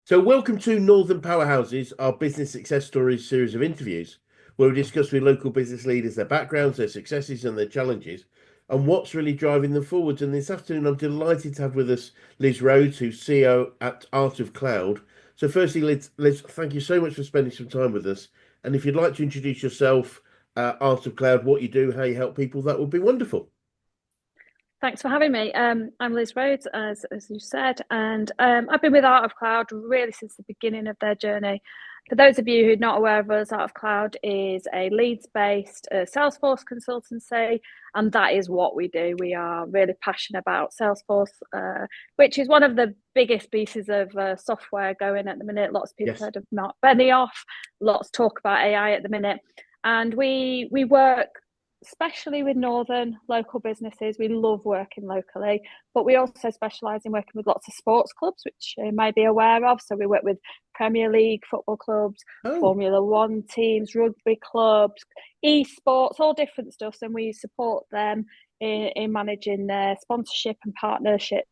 So, welcome to Northern Powerhouses, our business success stories series of interviews, where we discuss with local business leaders their backgrounds, their successes, and their challenges, and what's really driving them forwards. And this afternoon, I'm delighted to have with us Liz Rhodes, who's CEO at Art of Cloud. So, firstly, Liz, thank you so much for spending some time with us. And if you'd like to introduce yourself, Art of Cloud, what you do, how you help people, that would be wonderful. Thanks for having me. I'm Liz Rhodes, as you said, and I've been with Art of Cloud really since the beginning of their journey. For those of you who are not aware of us, Art of Cloud is a Leeds-based Salesforce consultancy, and that is what we do. We are really passionate about Salesforce, which is one of the biggest pieces of software going at the minute. Lots of people Yes. heard of Mark Benioff, lots of talk about AI at the minute, and we work especially with northern local businesses. We love working locally, but we also specialise in working with lots of sports clubs, which you may be aware of. So we work with Premier League football clubs, Oh, Formula One teams, rugby clubs, esports, all different stuff, and we support them in managing their sponsorship and partnerships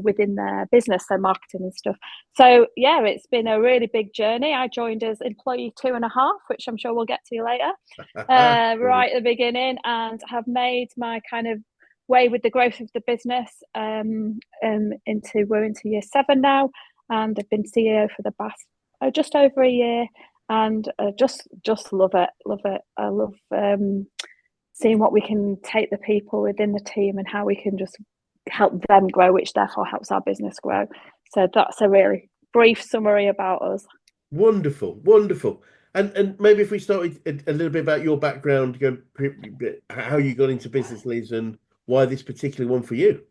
within their business, their marketing and stuff. So yeah, it's been a really big journey. I joined as employee 2.5, which I'm sure we'll get to later, right at the beginning, and have made my kind of way with the growth of the business. We're into year 7 now, and I've been CEO for the past just over a year, and just love it, love it. I love seeing what we can take the people within the team and how we can just help them grow, which therefore helps our business grow. So that's a really brief summary about us. Wonderful, wonderful. And maybe if we started a little bit about your background, how you got into business leads and why this particular one for you.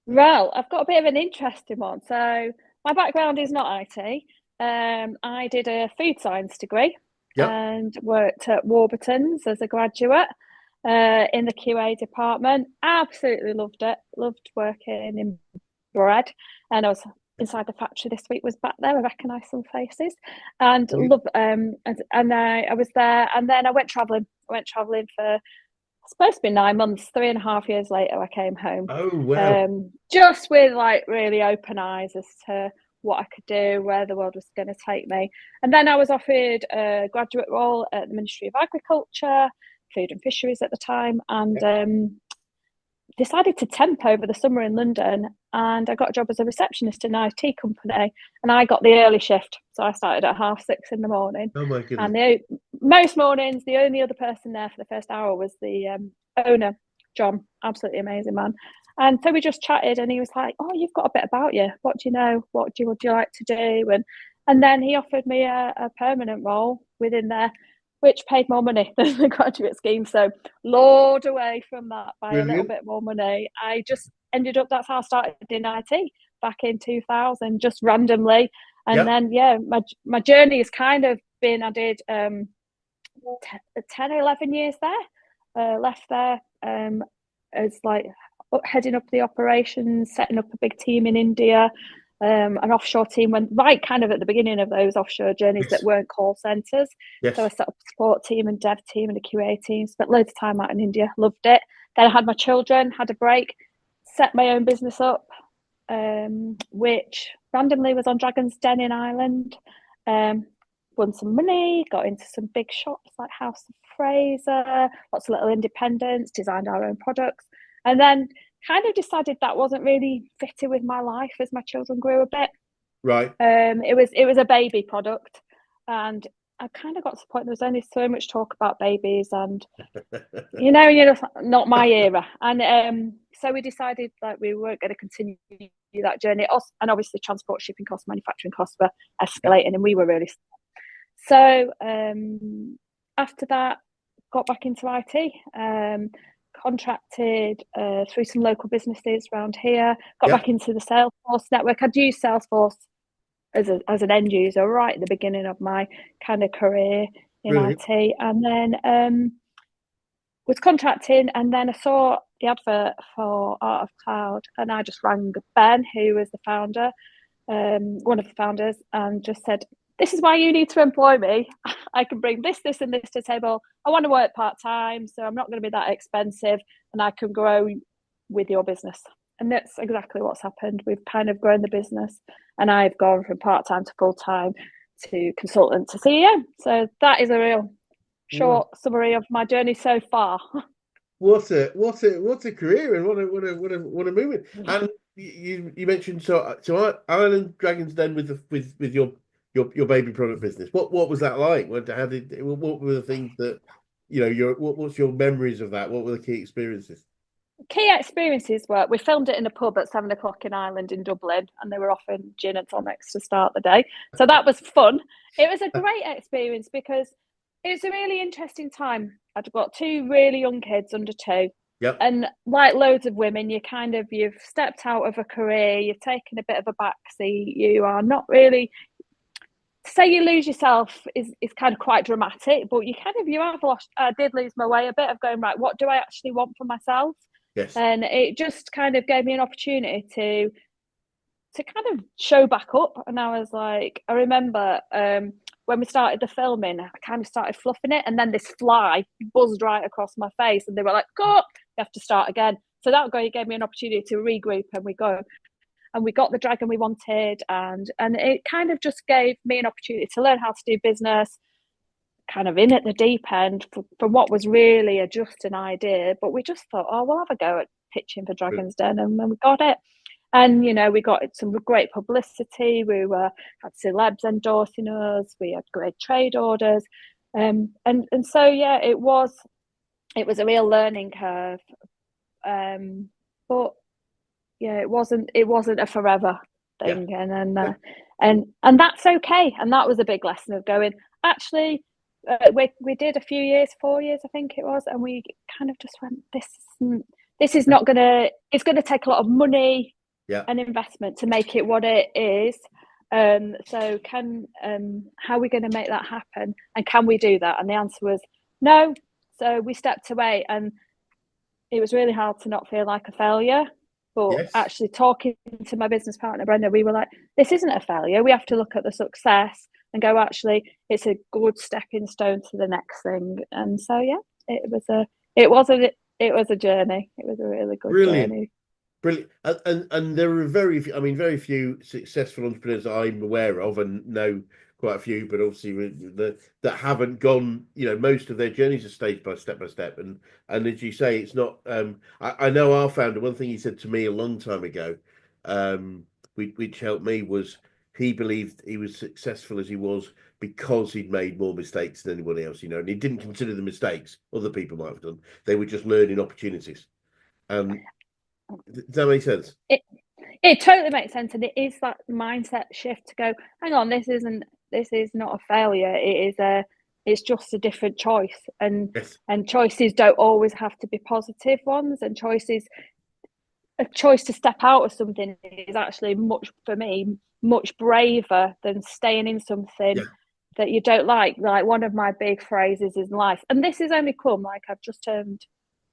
Well, I've got a bit of an interesting one. So my background is not IT. I did a food science degree Yep. and worked at Warburton's as a graduate in the QA department. Absolutely loved it. Loved working in bread. And I was inside the factory this week, was back there. I recognise some faces and You- love and I was there, and then I went travelling. I went travelling for supposed to be 9 months. 3.5 years later, I came home, Oh, wow. just with like really open eyes as to what I could do, where the world was going to take me. And then I was offered a graduate role at the Ministry of Agriculture, Food and Fisheries at the time, and Yep. decided to temp over the summer in London. And I got a job as a receptionist in an IT company, and I got the early shift. So I started at 6:30 in the morning. Oh, my goodness. And most mornings, the only other person there for the first hour was the owner, John, absolutely amazing man. And so we just chatted, and he was like, "Oh, you've got a bit about you. What do you know? What do you like to do?" And then he offered me a permanent role within there, which paid more money than the graduate scheme. So lured away from that by a little Brilliant. bit more money. I just ended up, that's how I started in IT back in 2000, just randomly. And Yep. then, yeah, my journey has kind of been, I did 10 or 11 years there, left there as like heading up the operations, setting up a big team in India, an offshore team, went right kind of at the beginning of those offshore journeys that Yes. weren't call centres. So I Yes. set up a support team and dev team and a QA team, spent loads of time out in India, loved it. Then I had my children, had a break, set my own business up, which randomly was on Dragon's Den in Ireland. Won some money, got into some big shops like House of Fraser, lots of little independents, designed our own products, and then kind of decided that wasn't really fitting with my life as my children grew a bit. Right. It was a baby product, and I kind of got to the point there was only so much talk about babies, and you're just not my era. And so we decided that we weren't going to continue that journey. And obviously, transport, shipping costs, manufacturing costs were escalating, and we were really so. After that, got back into IT. Contracted through some local businesses around here. Got back Yep. into the Salesforce network. I'd used Salesforce as an end user right at the beginning of my kind of career in Brilliant. IT, and then was contracting, and then I saw the advert for Art of Cloud, and I just rang Ben, who was the founder, one of the founders, and just said, "This is why you need to employ me. I can bring this, and this to the table. I want to work part time, so I'm not going to be that expensive, and I can grow with your business." And that's exactly what's happened. We've kind of grown the business, and I've gone from part-time to full-time to consultant to CEO. So that is a real short summary of my journey so far. What a career, and what a movement. And you mentioned so Ireland Dragons Den with your baby product business. What was that like? What were the things that what's your memories of that? What were the key experiences? Key experiences were we filmed it in a pub at 7 o'clock in Ireland in Dublin, and they were offering gin and tonics to start the day. So that was fun. It was a great experience because it was a really interesting time. I'd got two really young kids under 2. Yep. And like loads of women, you've stepped out of a career, you've taken a bit of a backseat, you are not really, to say you lose yourself is kind of quite dramatic, but you have lost. I did lose my way a bit of going, right, what do I actually want for myself? Yes. And it just kind of gave me an opportunity to kind of show back up. And I was like, I remember when we started the filming, I kind of started fluffing it, and then this fly buzzed right across my face, and they were like, "Go, you have to start again." So that gave me an opportunity to regroup, and we got the dragon we wanted, and it kind of just gave me an opportunity to learn how to do business, kind of in at the deep end from what was really just an idea. But we just thought, oh, we'll have a go at pitching for Dragon's Den, and we got it. And, we got some great publicity. We had celebs endorsing us. We had great trade orders. And so, yeah, it was a real learning curve. But yeah, it wasn't a forever thing. Yeah. And that's okay. And that was a big lesson of going, actually, we did a few years, 4 years, I think it was. And we kind of just went, this is not it's going to take a lot of money. Yeah. An investment to make it what it is. So how are we going to make that happen? And can we do that? And the answer was no. So we stepped away, and it was really hard to not feel like a failure. But actually talking to my business partner, Brenda, we were like, this isn't a failure. We have to look at the success and go, actually, it's a good stepping stone to the next thing. And so, yeah, it was a journey. It was a really good journey. Brilliant. And there are very few successful entrepreneurs that I'm aware of, and know quite a few, but obviously that haven't gone, most of their journeys are step by step. And as you say, it's not, I know our founder, one thing he said to me a long time ago, which helped me, was he believed he was successful as he was because he'd made more mistakes than anyone else, and he didn't consider the mistakes other people might have done. They were just learning opportunities. Does that make sense? It totally makes sense, and it is that mindset shift to go, hang on, this is not a failure. It's just a different choice, and choices don't always have to be positive ones. And a choice to step out of something is actually much braver than staying in something that you don't like. Like one of my big phrases in life, and this has only come, like, I've just turned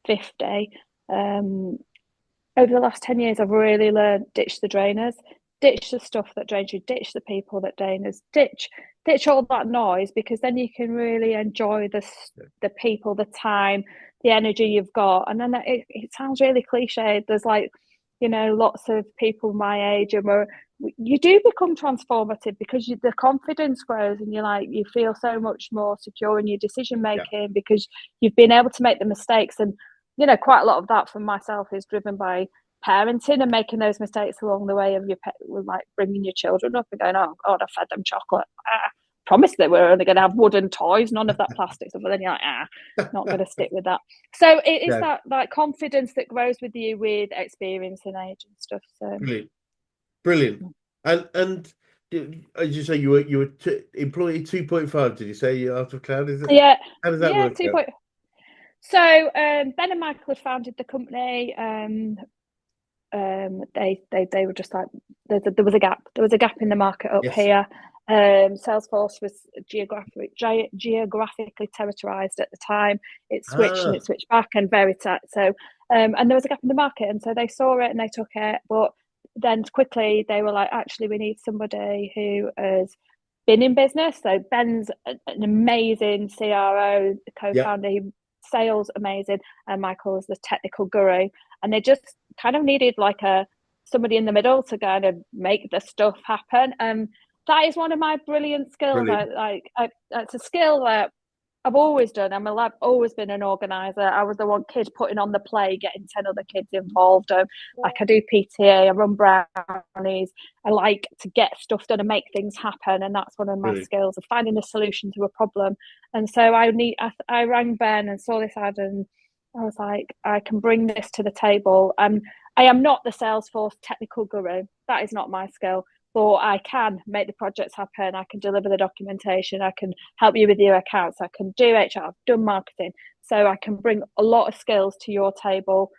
50. Over the last 10 years, I've really learned, ditch the drainers, ditch the stuff that drains you, ditch the people that drain us, ditch all that noise, because then you can really enjoy the people, the time, the energy you've got. And then it sounds really cliche. There's lots of people my age, and you do become transformative because the confidence grows, and you feel so much more secure in your decision making because you've been able to make the mistakes. And quite a lot of that for myself is driven by parenting and making those mistakes along the way of like bringing your children up and going, oh God, I fed them chocolate. Promised they were only going to have wooden toys, none of that plastic stuff. But then you're like, not going to stick with that. So it is that confidence that grows with you with experience and age and stuff. So brilliant. And as you say, you were employee 2.5. Did you say after Cloud? Is it? Yeah. How does that work? 2. So Ben and Michael had founded the company. They were just like, there was a gap. There was a gap in the market up here. Salesforce was geographically territorialized at the time. It switched and it switched back, and very tight. So and there was a gap in the market, and so they saw it and they took it. But then quickly they were like, actually, we need somebody who has been in business. So Ben's an amazing CRO, co-founder. Sales amazing, and Michael is the technical guru. And they just kind of needed like somebody in the middle to kind of make the stuff happen. That is one of my brilliant skills. Brilliant. It's a skill that I've always done. I've always been an organizer. I was the one kid putting on the play, getting 10 other kids involved. Like I do PTA, I run brownies. I like to get stuff done and make things happen. And that's one of my Brilliant. skills of finding a solution to a problem. And so I rang Ben and saw this ad, and I was like, I can bring this to the table. I am not the Salesforce technical guru. That is not my skill. But I can make the projects happen. I can deliver the documentation. I can help you with your accounts. I can do HR. I've done marketing. So I can bring a lot of skills to your table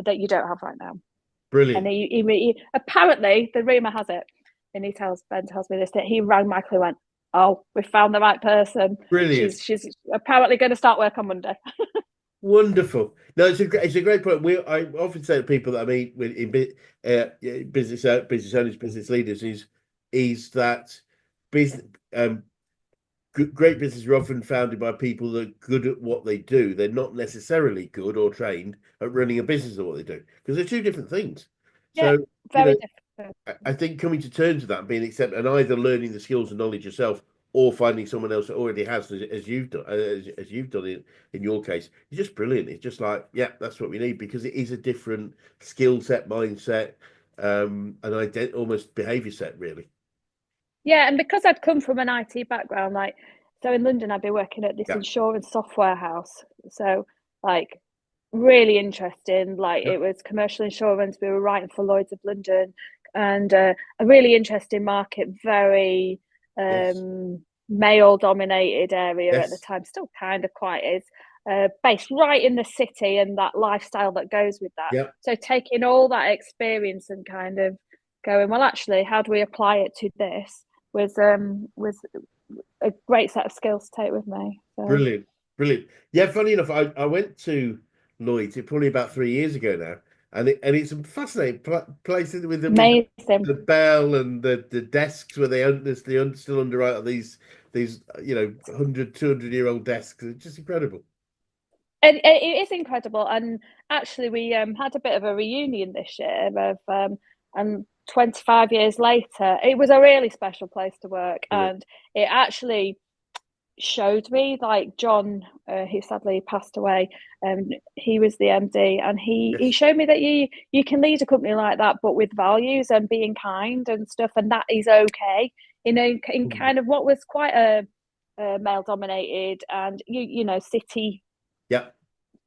that you don't have right now. Brilliant. And he apparently, the rumor has it, and Ben tells me this, that he rang Michael and went, "Oh, we found the right person. Brilliant. She's apparently going to start work on Monday." Wonderful. No, it's a great point. I often say to people that I meet in business owners, business leaders, is that business great businesses are often founded by people that are good at what they do. They're not necessarily good or trained at running a business or what they do, because they're two different things. Yeah, So very different. I think coming to terms with that and being accepted, and either learning the skills and knowledge yourself or finding someone else that already has, as you've done, as you've done it in your case, it's just brilliant. It's just like, yeah, that's what we need, because it is a different skill set, mindset, and almost behavior set, really. Yeah, and because I'd come from an IT background, like, so in London, I'd be working at this Yeah. insurance software house. So, like, really interesting. Like, Yeah. it was commercial insurance. We were writing for Lloyd's of London, and a really interesting market, very Yes. male dominated area at the Yes. time, still kind of quite is. Based right in the city and that lifestyle that goes with that. Yeah. So taking all that experience and kind of going, well, actually, how do we apply it to this? Was a great set of skills to take with me. So. Brilliant. Brilliant. Yeah, funny enough, I went to Lloyd's probably about 3 years ago now, and it's a fascinating place with Amazing. the bell and the desks where they still underwrite these 100, 200-year-old desks. It's just incredible. It is incredible, and actually, we had a bit of a reunion this year and 25 years later, it was a really special place to work, Brilliant. and it actually showed me, like John, who sadly passed away. He was the MD, and he Yes. showed me that you can lead a company like that, but with values and being kind and stuff, and that is okay. In kind of what was quite a male dominated and city Yeah.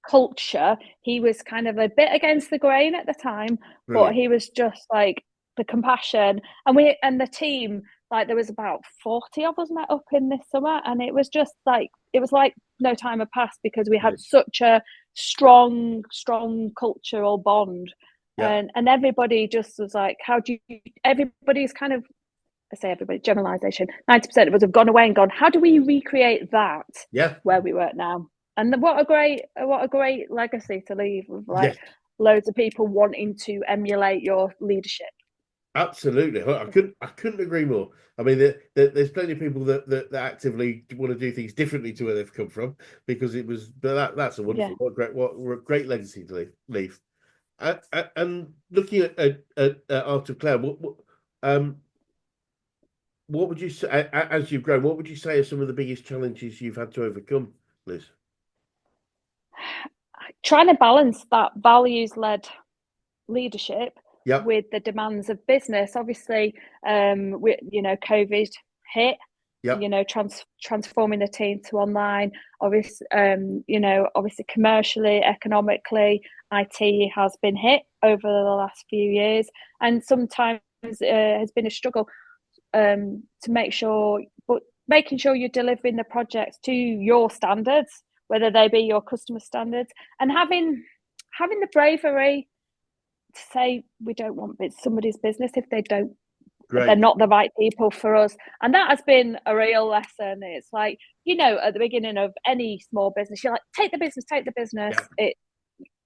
culture, he was kind of a bit against the grain at the time. But Brilliant. he was just like the compassion, and the team, like there was about 40 of us met up in this summer, and it was just like, it was like no time had passed, because we had such a strong cultural bond. Yeah. And everybody just was like, everybody's kind of, I say everybody, generalization, 90% of us have gone away and gone, how do we recreate that Yeah. where we work now? And what a great legacy to leave, with like Yes. loads of people wanting to emulate your leadership. Absolutely. I couldn't agree more. I mean, there's plenty of people that actively want to do things differently to where they've come from, because but that's a wonderful, what a great legacy to leave. And looking at Art of Cloud, what would you say, as you've grown, what would you say are some of the biggest challenges you've had to overcome, Liz? Trying to balance that values-led leadership Yep. with the demands of business. Obviously, COVID hit. Yep. Transforming the team to online. Obviously, commercially, economically, IT has been hit over the last few years, and sometimes has been a struggle to making sure you're delivering the projects to your standards, whether they be your customer standards, and having the bravery to say we don't want somebody's business if they're not the right people for us. And that has been a real lesson. It's like, at the beginning of any small business, you're like, take the business.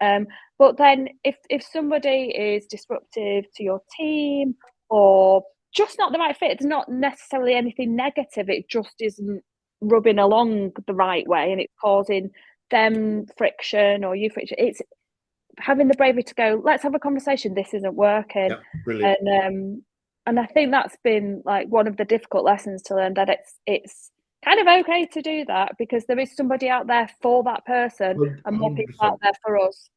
Yeah. But then if somebody is disruptive to your team or just not the right fit, it's not necessarily anything negative. It just isn't rubbing along the right way, and it's causing them friction or you friction. having the bravery to go, let's have a conversation, this isn't working. Yeah, brilliant. And I think that's been like one of the difficult lessons to learn, that it's kind of okay to do that, because there is somebody out there for that person and more people out 100%. there for us.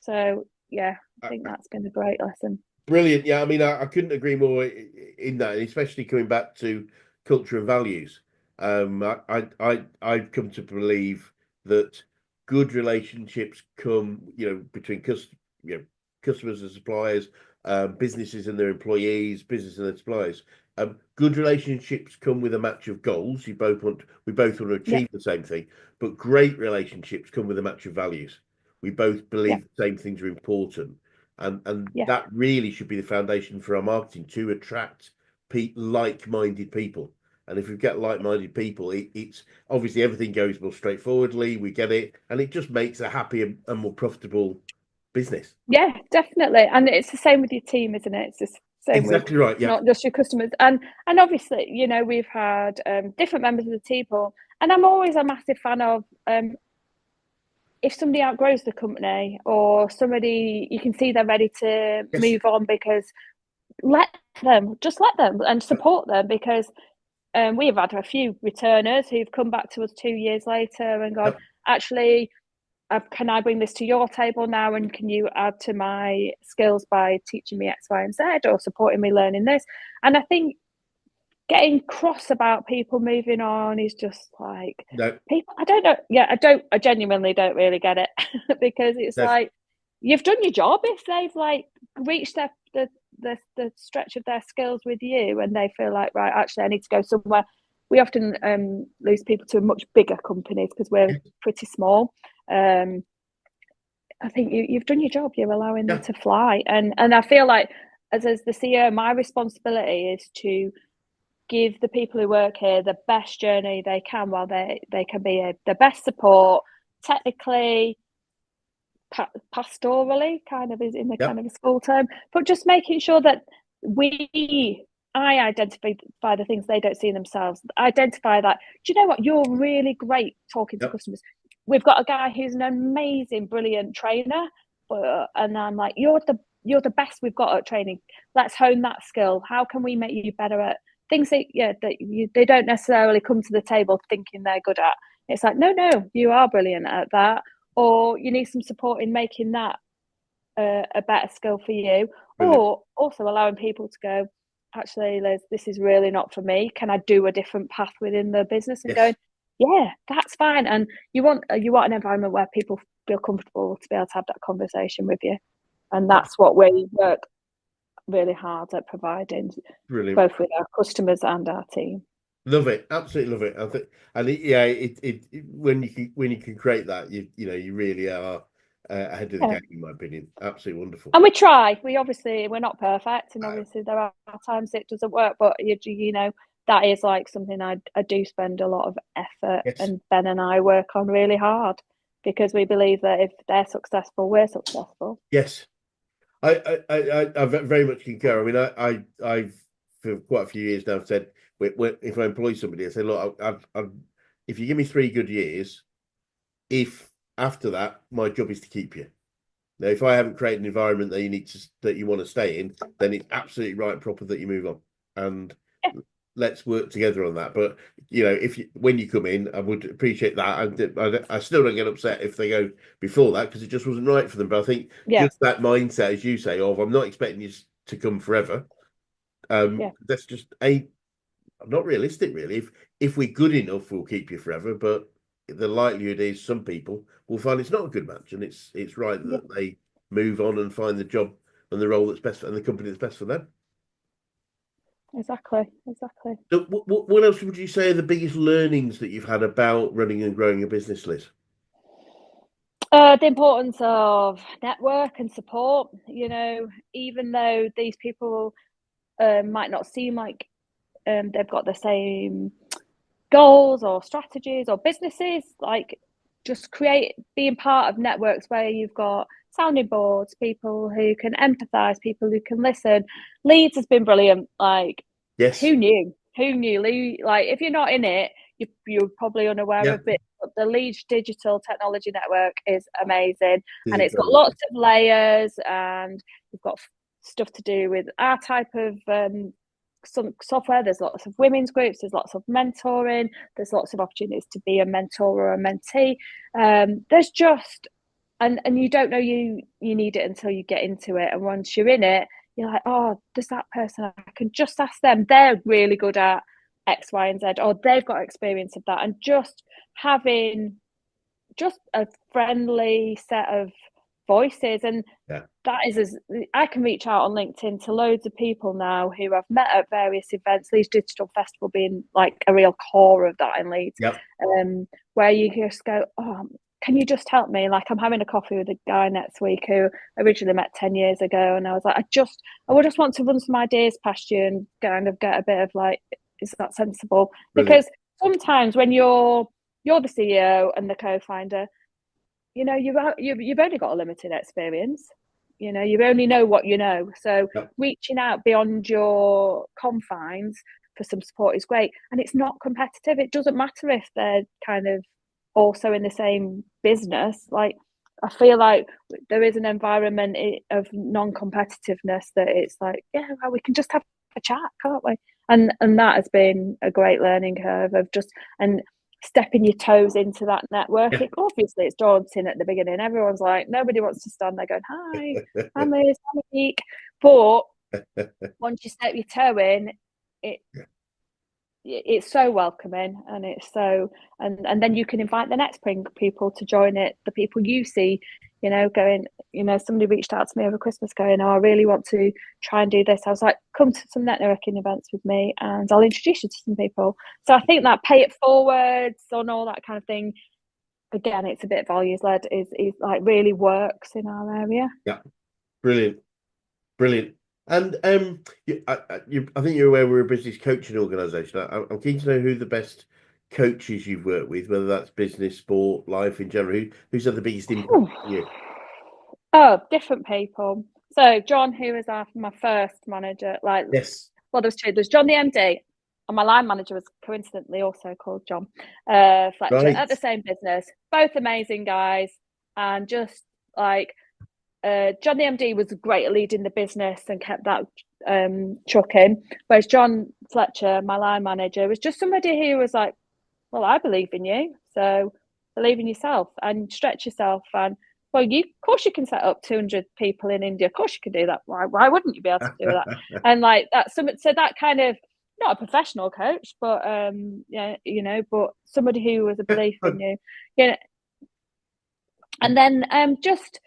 So yeah, I think that's been a great lesson. Brilliant. Yeah, I mean, I couldn't agree more in that, especially coming back to culture and values. I've come to believe that good relationships come, between customers and suppliers, businesses and their employees, business and their suppliers. Good relationships come with a match of goals. We both want to Yeah, achieve the same thing, but great relationships come with a match of values. We both yeah, believe the same things are important, and yeah. that really should be the foundation for our marketing, to attract like-minded people. And if we get like-minded people, it's obviously everything goes more straightforwardly. We get it, and it just makes a happier and more profitable business. Yeah, definitely. And it's the same with your team, isn't it? It's the same with Exactly right. Yeah. not just your customers. And obviously, we've had different members of the team, and I'm always a massive fan of if somebody outgrows the company, or somebody you can see they're ready to Yes. move on, because just let them and support them, because we have had a few returners who've come back to us 2 years later and gone, Yep. actually, can I bring this to your table now, and can you add to my skills by teaching me X, Y, and Z, or supporting me learning this? And I think getting cross about people moving on is just like, No. people, I don't know. Yeah, I genuinely don't really get it because it's No. like, you've done your job. If they've like reached the stretch of their skills with you, and they feel like, right, actually I need to go somewhere. We often lose people to much bigger companies because we're pretty small. I think you've done your job. You're allowing them Yeah. to fly, and I feel like as the CEO, my responsibility is to give the people who work here the best journey they can, while they can be the best support technically, pastorally, kind of is in the kind Yep. of a school term, but just making sure that I identify the things they don't see in themselves. Identify that, do you know what, you're really great talking to Yep. customers. We've got a guy who's an amazing, brilliant trainer, and I'm like, you're the best we've got at training. Let's hone that skill. How can we make you better at things that they don't necessarily come to the table thinking they're good at? It's like, no, you are brilliant at that, or you need some support in making that a better skill for you. Brilliant. Or also allowing people to go, actually, Liz, this is really not for me. Can I do a different path within the business? And Yes. going, yeah, that's fine. And you want an environment where people feel comfortable to be able to have that conversation with you. And that's what we work really hard at providing, Brilliant. both with our customers and our team. Love it. Absolutely love it. I think, and when you can create that, you really are ahead of the Yeah. game, in my opinion. Absolutely wonderful. And we try. We're not perfect, and Uh, obviously there are times it doesn't work. But that is like something I do spend a lot of effort, yes. and Ben and I work on really hard, because we believe that if they're successful, we're successful. Yes. I very much concur. I mean, I've for quite a few years now said, if I employ somebody, I say, look, if you give me 3 good years, if after that my job is to keep you. Now, if I haven't created an environment that you want to stay in, then it's absolutely right and proper that you move on, and Yeah, let's work together on that. But when you come in, I would appreciate that. I still don't get upset if they go before that, because it just wasn't right for them. But I think yeah, just that mindset, as you say, of I'm not expecting you to come forever. yeah, That's just not realistic, really. If we're good enough, we'll keep you forever. But the likelihood is some people will find it's not a good match, and it's right yeah. that they move on and find the job and the role that's best and the company that's best for them. Exactly, exactly. So what else would you say are the biggest learnings that you've had about running and growing a business, Liz? The importance of network and support. Even though these people might not seem like they've got the same goals or strategies or businesses, like, just being part of networks where you've got sounding boards, people who can empathize, people who can listen. Leeds has been brilliant. Like, Yes. who knew? Like, if you're not in it, you're probably unaware Yeah. of it. but the Leeds Digital Technology Network is amazing, Is and it's got incredible. lots of layers, and we've got stuff to do with our type of some software. There's lots of women's groups, there's lots of mentoring, there's lots of opportunities to be a mentor or a mentee. There's just and you don't know you need it until you get into it, and once you're in it, you're like, oh, there's that person, I can just ask them, they're really good at X, Y, and Z, or they've got experience of that. And just having just a friendly set of voices, and Yeah. that is as I can reach out on LinkedIn to loads of people now who I've met at various events, Leeds Digital Festival being like a real core of that in Leeds, Yep. where you just go, oh, can you just help me? Like, I'm having a coffee with a guy next week who I originally met 10 years ago, and I was like, I would just want to run some ideas past you and kind of get a bit of like, is that sensible? Brilliant. Because sometimes when you're the CEO and the co-founder, you know, you've only got a limited experience. You know, you only know what you know. So Yep. reaching out beyond your confines for some support is great. And it's not competitive. It doesn't matter if they're kind of also in the same business. Like, I feel like there is an environment of non-competitiveness that it's like, yeah, well, we can just have a chat, can't we? And that has been a great learning curve of just and stepping your toes into that network. Obviously, it's daunting at the beginning. Everyone's like, nobody wants to stand there going, hi, I'm Liz, I'm a geek. But once you step your toe in, it's so welcoming, and it's so and then you can invite the next people to join it, the people you see, you know, going, you know, somebody reached out to me over Christmas going, oh, I really want to try and do this. I was like, come to some networking events with me and I'll introduce you to some people. So I think that pay it forwards and all that kind of thing, again, it's a bit values led, is like really works in our area. Yeah. Brilliant. Brilliant. And I think you're aware we're a business coaching organisation. I'm keen to know who the best coaches you've worked with, whether that's business, sport, life in general. Who's had the biggest impact on you? Oh, different people. So John, who was my first manager, like, Yes. well, there was two. There's John the MD, and my line manager was coincidentally also called John Fletcher Right. at the same business. Both amazing guys, and just like John the MD was great at leading the business and kept that chucking. Whereas John Fletcher, my line manager, was just somebody who was like, well, I believe in you, so believe in yourself and stretch yourself. And well, of course you can set up 200 people in India. Of course you can do that. Why wouldn't you be able to do that? And like that, so that kind of, not a professional coach, but yeah, you know, but somebody who was a belief in you, you know. And then just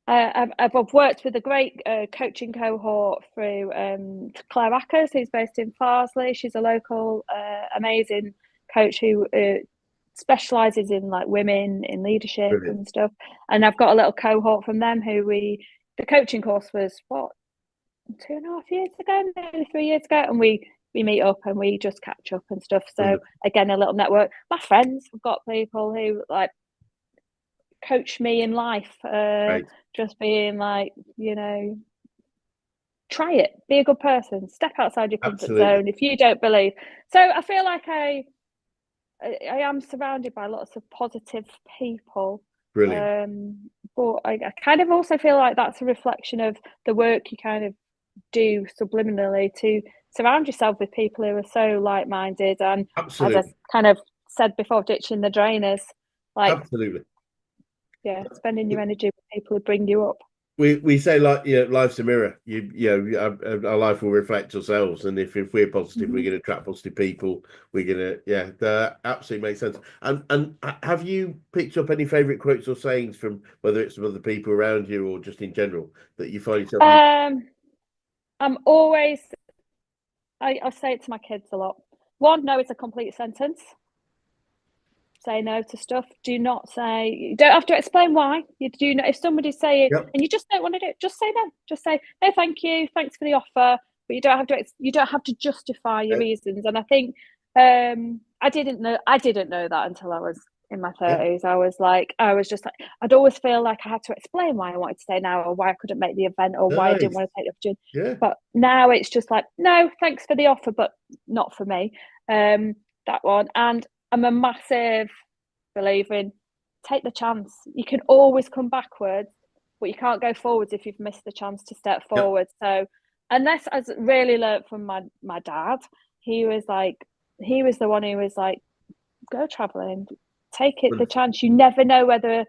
I've worked with a great coaching cohort through Claire Ackers, who's based in Farsley. She's a local amazing coach who specialises in like women in leadership Brilliant. and stuff. And I've got a little cohort from them who the coaching course was what, 2.5 years ago, maybe 3 years ago, and we meet up and we just catch up and stuff. So Brilliant. again, a little network. My friends, I've got people who like coach me in life, Right. just being like, you know, try it, be a good person, step outside your comfort Absolutely. zone if you don't believe. So I feel like I am surrounded by lots of positive people, Brilliant. but I kind of also feel like that's a reflection of the work you kind of do subliminally to surround yourself with people who are so like-minded, and as I Absolutely. kind of said before, ditching the drainers, like, Absolutely. yeah, spending your energy with people who bring you up. We say, like, you know, life's a mirror. Our life will reflect ourselves, and if we're positive, we're going to attract positive people. We're gonna, yeah, that absolutely makes sense. And have you picked up any favourite quotes or sayings from whether it's from other people around you or just in general that you find yourself? I'm always, I say it to my kids a lot. One, no is a complete sentence. Say no to stuff. Do not say, you don't have to explain why. You do not, if somebody's saying Yep. and you just don't want to do it, just say no. Just say, no, thank you, thanks for the offer. But you don't have to justify your reasons. And I think I didn't know that until I was in my 30s. I was just like, I'd always feel like I had to explain why I wanted to say no, or why I couldn't make the event, or why I didn't Nice. want to take the opportunity. Yeah. But now it's just like, no, thanks for the offer, but not for me. That one. And I'm a massive believer in take the chance. You can always come backwards, but you can't go forwards if you've missed the chance to step forward. So, and that's as really learned from my dad. He was the one who was like, go traveling, take it the chance. You never know whether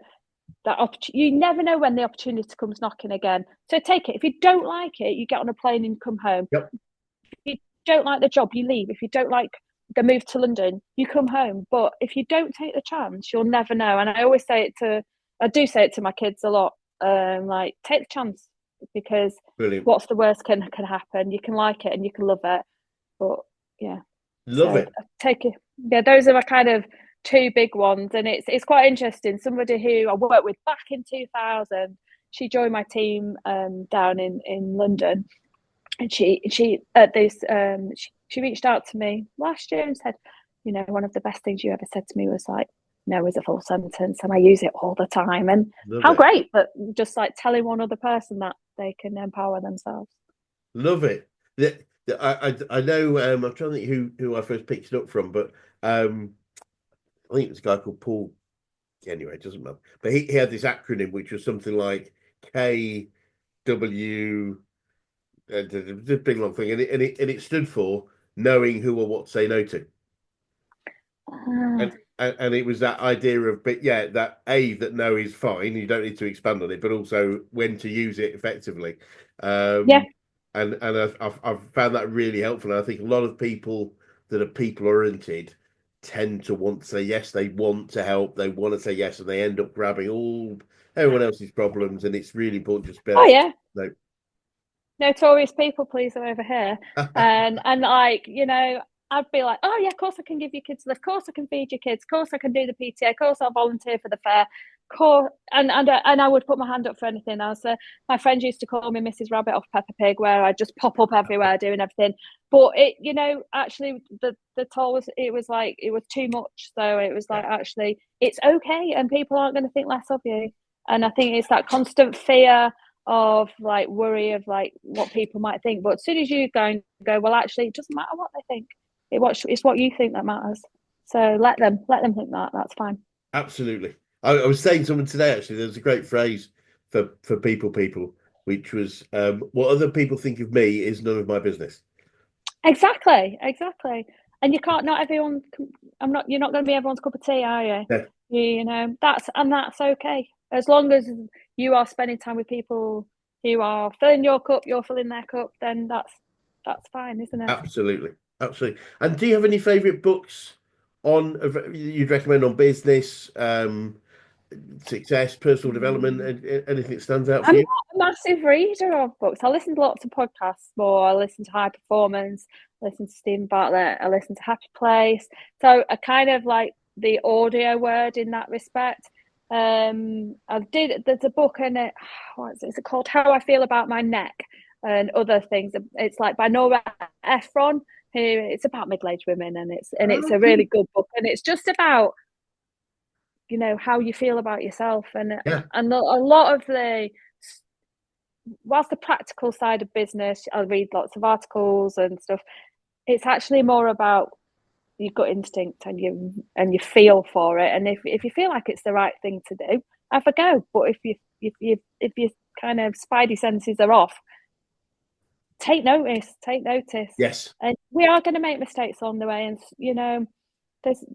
you never know when the opportunity comes knocking again. So take it. If you don't like it, you get on a plane and come home. Yep. If you don't like the job, you leave. If you don't like the move to London, you come home. But if you don't take the chance, you'll never know. And I do say it to my kids a lot. Like, take the chance, because Brilliant. what's the worst can happen? You can like it and you can love it, but yeah, Love it. Take it. Yeah, those are my kind of two big ones, and it's quite interesting. Somebody who I worked with back in 2000, she joined my team down in London, and she at this she reached out to me last year and said, you know, one of the best things you ever said to me was like, no is a full sentence, and I use it all the time. And Love how it. great that just like telling one other person that they can empower themselves. Love it. I know. I'm trying to think who I first picked it up from, but I think it was a guy called Paul. Anyway, it doesn't matter. But he had this acronym which was something like KW, the big long thing, and it stood for knowing who or what to say no to. And it was that idea of, but yeah, that that no is fine, you don't need to expand on it, but also when to use it effectively. Yeah. And I've found that really helpful. And I think a lot of people that are people oriented tend to want to say yes, they want to help, they want to say yes, and they end up grabbing all everyone else's problems. And it's really important just to be Oh able to yeah. no. Notorious people pleaser over here. And like, you know, I'd be like, oh yeah, of course I can give you kids lift, of course I can feed your kids, of course I can do the PTA, of course I'll volunteer for the fair. And I would put my hand up for anything. My friends used to call me Mrs. Rabbit off Peppa Pig, where I just pop up everywhere doing everything. But it, you know, actually the toll was, it was like, it was too much. So it was like, actually, it's okay, and people aren't going to think less of you. And I think it's that constant fear of like worry of like what people might think. But as soon as you go, well, actually, it doesn't matter what they think. It's what you think that matters. So let them think that. That's fine. Absolutely. I was saying to someone today, actually, there was a great phrase for people, which was what other people think of me is none of my business. Exactly. And you can't. Not everyone. You're not going to be everyone's cup of tea, are you? Yeah. You know that's okay. As long as you are spending time with people who are filling your cup, you're filling their cup. Then that's fine, isn't it? Absolutely. And do you have any favorite books on you'd recommend on business, success, personal development, anything that stands out for I'm you? not a massive reader of books. I listen to lots of podcasts more. I listen to High Performance, I listen to Stephen Bartlett, I listen to Happy Place. So I kind of like the audio word in that respect. There's a book in it, is it called? How I Feel About My Neck and Other Things. It's like by Nora Ephron, who it's about middle-aged women, and it's a really good book. And it's just about, you know, how you feel about yourself, and Yeah. a lot of whilst the practical side of business, I read lots of articles and stuff. It's actually more about your gut instinct and you feel for it. And if you feel like it's the right thing to do, have a go. But if you kind of spidey senses are off, take notice. Yes. And we are going to make mistakes on the way. And there's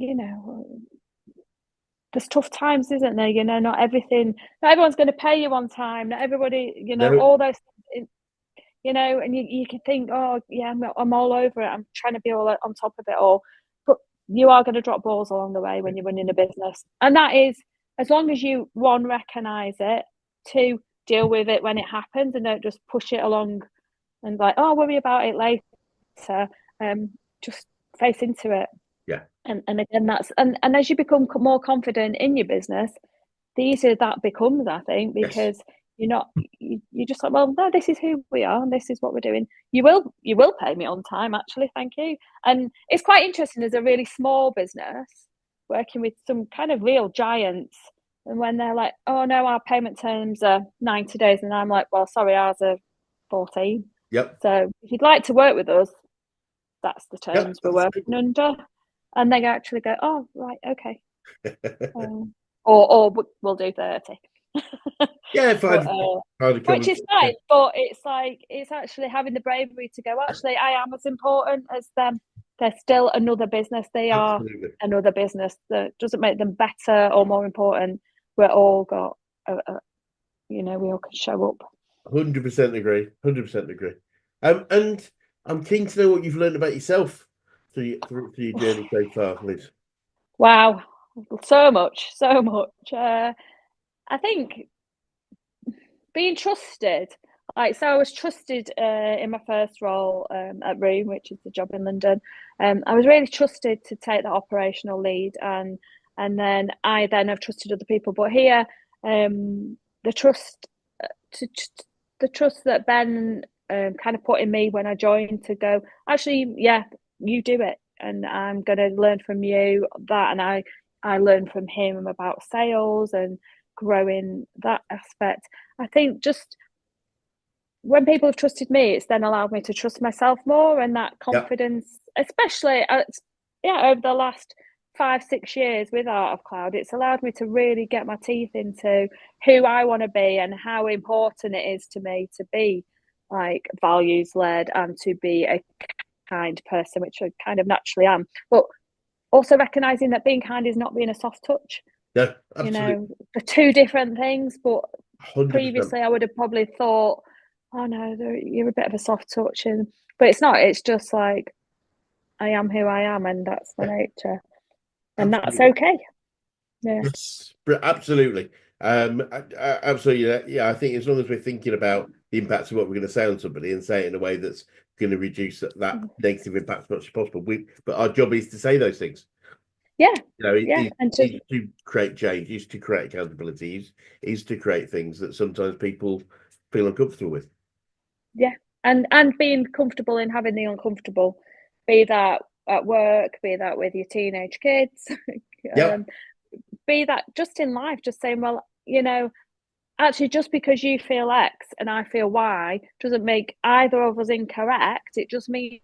there's tough times, isn't there? You know, not everyone's going to pay you on time. Not everybody, No. all those, and you can think, oh yeah, I'm all over it. I'm trying to be all on top of it all. But you are going to drop balls along the way when you're running a business. And that is, as long as you, one, recognize it, two, deal with it when it happens, and don't just push it along and like, oh, I'll worry about it later. Just face into it. Yeah. And again, and as you become more confident in your business, the easier that becomes, I think, Yes. because you're just like, well, no, this is who we are and this is what we're doing. You will pay me on time, actually, thank you. And it's quite interesting as a really small business working with some kind of real giants, and when they're like, oh no, our payment terms are 90 days, and I'm like, well, sorry, ours are 14. Yep. So if you'd like to work with us, that's the Yep. terms we're working under. And they actually go, oh, right, okay. Or we'll do 30. Yeah, But, fine. Find a which common. is nice, but it's like it's actually having the bravery to go, actually I am as important as them. They're still another business. They are Absolutely. another business. That doesn't make them better or more important. We're all got we all can show up. 100% agree. 100% agree. And I'm keen to know what you've learned about yourself through your journey so far, Liz. Wow, so much, so much. I think being trusted, like, so I was trusted in my first role at Room, which is the job in London. I was really trusted to take that operational lead, and then I then have trusted other people. But here, the trust to the trust that Ben kind of put in me when I joined, to go, actually, yeah, you do it, and I'm going to learn from you that, and I learned from him about sales and growing that aspect. I think just when people have trusted me, it's then allowed me to trust myself more, and that Yeah, confidence, especially over the last 5-6 years with Art of Cloud, it's allowed me to really get my teeth into who I want to be and how important it is to me to be like values led and to be a kind person, which I kind of naturally am, but also recognizing that being kind is not being a soft touch. no, absolutely. The two different things. But 100%. previously I would have probably thought, oh no, you're a bit of a soft touch, but it's not. It's just like, I am who I am, and that's my Yeah, nature, and that's absolutely. okay. Yeah. Yes, absolutely. Absolutely. Yeah, I think as long as we're thinking about the impact of what we're going to say on somebody and say it in a way that's going to reduce that negative impact as much as possible, but our job is to say those things. Yeah. You know, Yeah. And is to create change, is to create accountability, is to create things that sometimes people feel uncomfortable with. yeah, and being comfortable in having the uncomfortable, be that at work, be that with your teenage kids, Yep. be that just in life, just saying, well, actually, just because you feel X and I feel Y doesn't make either of us incorrect. It just means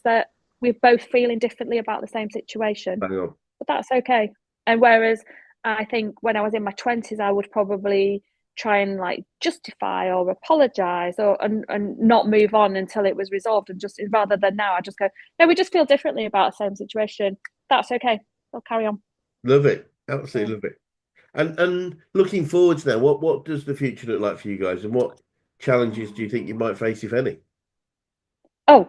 that we're both feeling differently about the same situation. Bang on. But that's okay. And whereas I think when I was in my 20s, I would probably try and like justify or apologize and not move on until it was resolved. And just rather than now, I just go, no, we just feel differently about the same situation. That's okay. We'll carry on. Love it. Yeah. Absolutely love it. And looking forwards now, what does the future look like for you guys, and what challenges do you think you might face, if any? Oh,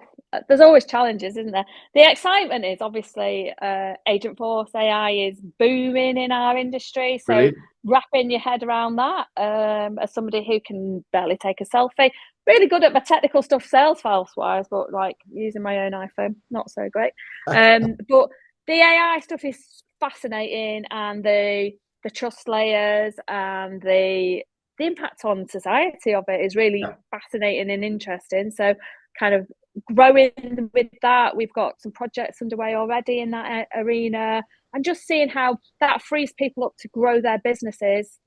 there's always challenges, isn't there? The excitement is obviously Agentforce AI is booming in our industry. So Brilliant. wrapping your head around that, as somebody who can barely take a selfie, really good at my technical stuff, Salesforce wise, but like using my own iPhone, not so great. But the AI stuff is fascinating, and the trust layers and the impact on society of it is really Yeah. fascinating and interesting. So kind of growing with that. We've got some projects underway already in that arena, and just seeing how that frees people up to grow their businesses,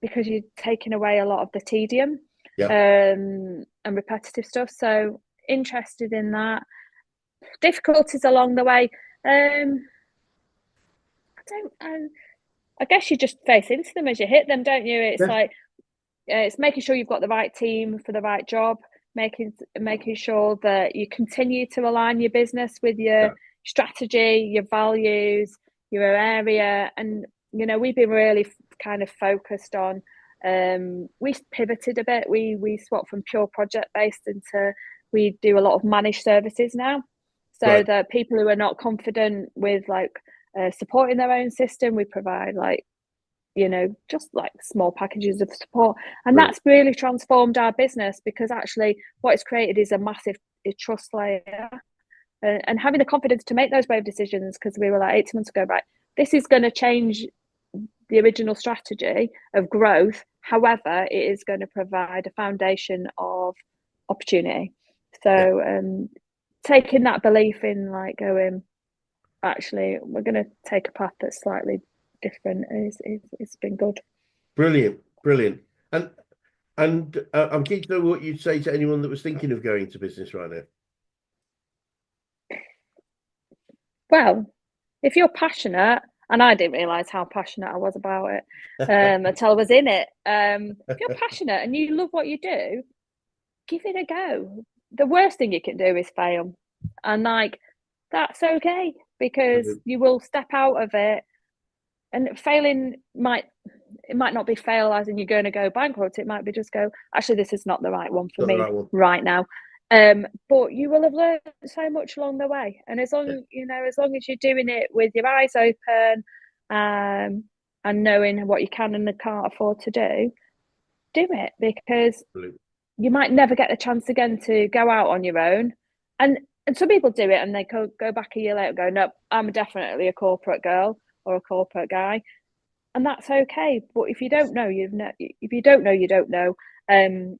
because you're taking away a lot of the tedium Yeah. and repetitive stuff. So interested in that. Difficulties along the way. I don't. I guess you just face into them as you hit them, don't you? It's Yeah. like it's making sure you've got the right team for the right job, making sure that you continue to align your business with your Yeah. strategy, your values, your area. And we've been really kind of focused on, we pivoted a bit. We swapped from pure project based into, we do a lot of managed services now, so Right. that people who are not confident with like supporting their own system, we provide like just like small packages of support. And Brilliant. that's really transformed our business, because actually what it's created is a massive trust layer, and having the confidence to make those brave decisions, because we were like 18 months ago, right, this is going to change the original strategy of growth. However, it is going to provide a foundation of opportunity. Yeah. So taking that belief in, like, going, actually we're going to take a path that's slightly different, is it's been good. Brilliant. Brilliant. And I'm keen to know what you'd say to anyone that was thinking of going into business right now. Well, if you're passionate And I didn't realise how passionate I was about it until I was in it. If you're passionate and you love what you do, give it a go. The worst thing you can do is fail. And like, that's okay because you will step out of it. And failing might not be fail as in you're going to go bankrupt. It might be just go, actually, this is not the right one for Not the me right one. right now. But you will have learned so much along the way. And as long as you're doing it with your eyes open, and knowing what you can and can't afford to do it because Brilliant. you might never get the chance again to go out on your own. And some people do it and they go back a year later and go, no, I'm definitely a corporate girl or a corporate guy. And that's okay. But if you don't know, if you don't know, you don't know. And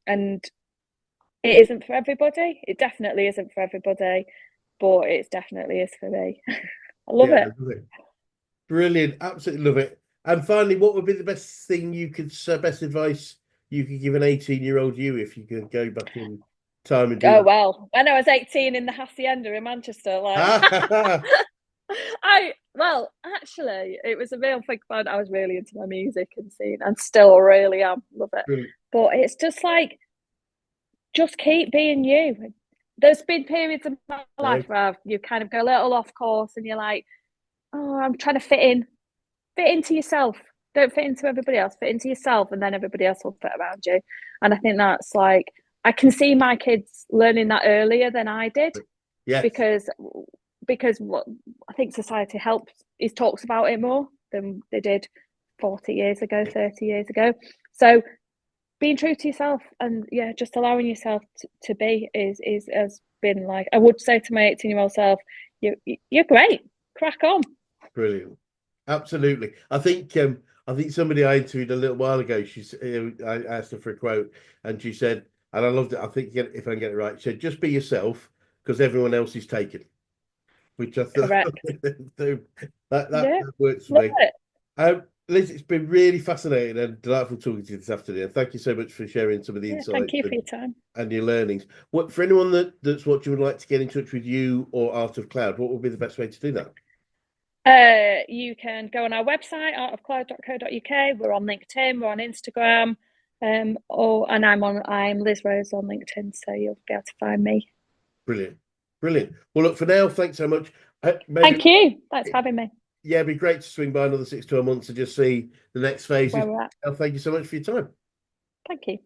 it isn't for everybody. It definitely isn't for everybody, but it definitely is for me. I love it. Love it. Brilliant. Absolutely love it. And finally, what would be the best advice you could give an 18-year-old you if you could go back in time and do Oh, that? well, when I was 18 in the Hacienda in Manchester, like actually, it was a real thing fun. I was really into my music and scene, and still really am. Love it. Brilliant. But it's just like, just keep being you. There's been periods of my life where you kind of go a little off course, and you're like, oh, I'm trying to fit in. Fit into yourself. Don't fit into everybody else. Fit into yourself, and then everybody else will fit around you. And I think that's like, I can see my kids learning that earlier than I did. Yes. Because what I think society talks about it more than they did 40 years ago, 30 years ago. So being true to yourself and just allowing yourself to be has been like, I would say to my 18-year-old self, you're great. Crack on. Brilliant. Absolutely. I think somebody I interviewed a little while ago, I asked her for a quote and she said, and I loved it, I think if I can get it right, she said, just be yourself because everyone else is taken. Which I thought Correct. that works for Love me. it. Liz, it's been really fascinating and delightful talking to you this afternoon. Thank you so much for sharing some of the insights. Thank you for your time. And your learnings. For anyone that's watching would like to get in touch with you or Art of Cloud, what would be the best way to do that? You can go on our website, artofcloud.co.uk. We're on LinkedIn, we're on Instagram, and I'm Liz Rhodes on LinkedIn, so you'll be able to find me. Brilliant. Well, look, for now, thanks so much. Thank you. Thanks for having me. Yeah, it'd be great to swing by another 6 to 12 months to just see the next phase. Where we're at. Thank you so much for your time. Thank you.